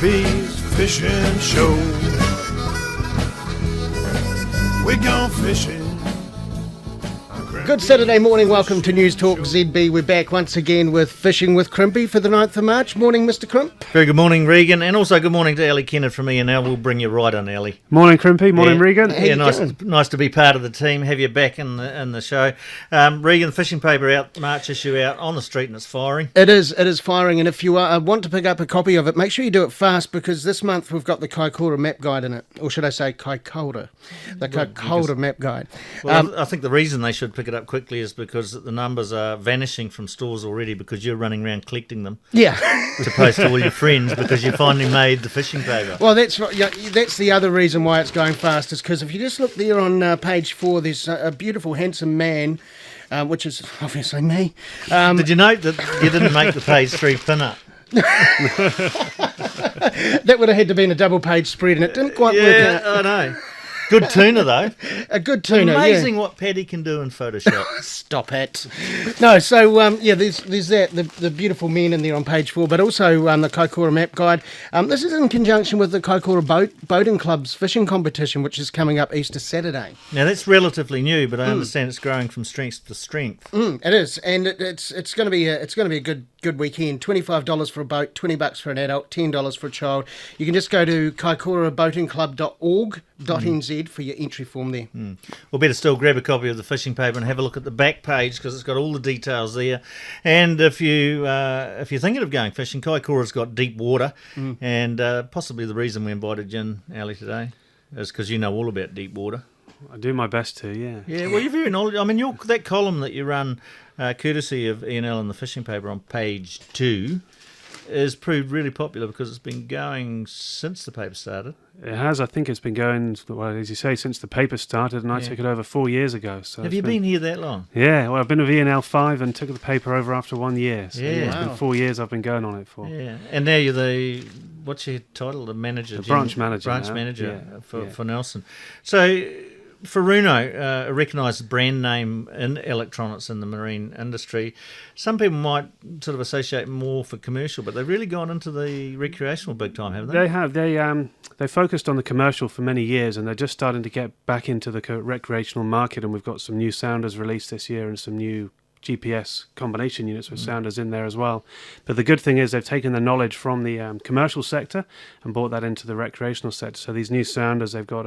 Crimpy's Fishing Show. We're gone fishing. Good Saturday morning, welcome to News Talk ZB. We're back once again with Fishing with Crimpy for the 9th of March. Morning, Mr. Crimp. Very good morning, Regan, and also good morning to Ellie Kennard from E&L. We'll bring you right on, Ellie. Morning, Crimpy. Morning, Regan. How you nice to be part of the team, have you back in the show. Regan, the fishing paper out, March issue out, on the street and it's firing. It is firing, and if you want to pick up a copy of it, make sure you do it fast, because this month we've got the Kaikoura map guide in it, or should I say Kaikoura, the Kaikoura map guide. Well, I think the reason they should pick it up quickly is because the numbers are vanishing from stores already because you're running around collecting them. Yeah. To post to all your friends because you finally made the fishing paper. Well, that's the other reason why it's going fast, is because if you just look there on page 4, there's a beautiful, handsome man, which is obviously me. Did you note that you didn't make the page 3 pin-up? That would have had to be in a double-page spread, and it didn't quite work out. I know. Good tuna, though. A good tuna, Amazing what Paddy can do in Photoshop. Stop it. No, so, there's that, the beautiful men in there on page 4, but also the Kaikoura map guide. This is in conjunction with the Kaikoura Boating Club's fishing competition, which is coming up Easter Saturday. Now, that's relatively new, but I understand it's growing from strength to strength. It is, and it's going to be a good weekend. $25 for a boat, $20 for an adult, $10 for a child. You can just go to kaikouraboatingclub.org.nz for your entry form there. Well, better still, grab a copy of the fishing paper and have a look at the back page because it's got all the details there. And if you're thinking of going fishing, Kaikoura's got deep water, and possibly the reason we invited you in, Ali, today is because you know all about deep water. I do my best to, yeah. Yeah, well, you're very knowledgeable. I mean, that column that you run, courtesy of E&L and the fishing paper on page 2, has proved really popular because it's been going since the paper started. It has. I think it's been going, well, as you say, since the paper started, and I took it over 4 years ago. So have you been here that long? Yeah, well, I've been with E&L 5 and took the paper over after 1 year. So it's Wow. been 4 years I've been going on it for. Yeah, and now you're what's your title? The manager? The branch manager. Branch now. manager Yeah. for Nelson. So Furuno, a recognised brand name in electronics in the marine industry. Some people might sort of associate more for commercial, but they've really gone into the recreational big time, haven't they? They have. They focused on the commercial for many years, and they're just starting to get back into the recreational market, and we've got some new sounders released this year and some new GPS combination units with sounders in there as well. But the good thing is they've taken the knowledge from the commercial sector and brought that into the recreational sector. So these new sounders, they've got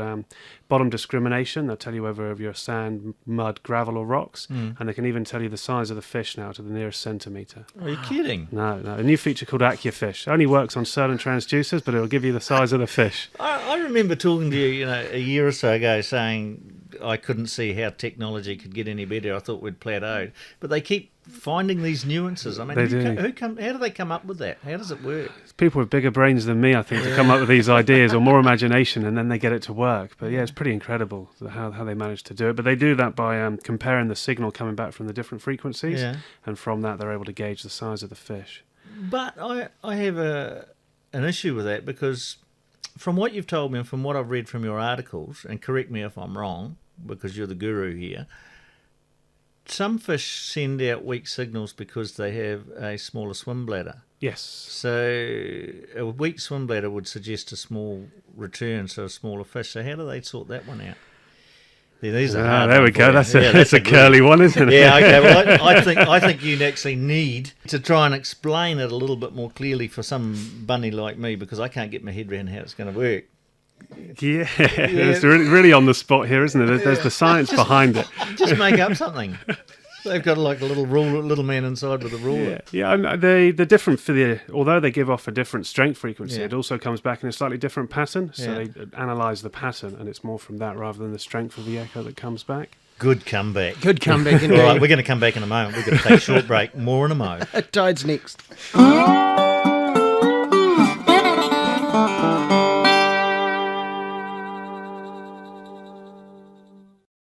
bottom discrimination. They'll tell you whether you're sand, mud, gravel or rocks, and they can even tell you the size of the fish now to the nearest centimetre. Are you kidding? No. A new feature called AccuFish. It only works on certain transducers, but it'll give you the size of the fish. I remember talking to you, a year or so ago, saying I couldn't see how technology could get any better. I thought we'd plateaued. But they keep finding these nuances. I mean, They do. How do they come up with that? How does it work? It's people with bigger brains than me, I think, to come up with these ideas or more imagination, and then they get it to work. But yeah, it's pretty incredible how they manage to do it. But they do that by comparing the signal coming back from the different frequencies, and from that they're able to gauge the size of the fish. But I have an issue with that because from what you've told me and from what I've read from your articles, and correct me if I'm wrong, because you're the guru here, some fish send out weak signals because they have a smaller swim bladder. Yes. So a weak swim bladder would suggest a small return, so a smaller fish. So how do they sort that one out? Yeah, these are hard. There we go. That's a curly one, isn't it? Yeah, okay. Well, I think you actually need to try and explain it a little bit more clearly for some bunny like me, because I can't get my head around how it's going to work. Yeah, it's really on the spot here, isn't it? There's the science behind it. Just make up something. They've got like a little man inside with a ruler. Yeah. The different although they give off a different strength frequency, it also comes back in a slightly different pattern. So they analyse the pattern, and it's more from that rather than the strength of the echo that comes back. Good comeback. Good comeback indeed. All right, we're going to come back in a moment. We're going to take a short break. More in a mo. Tide's next.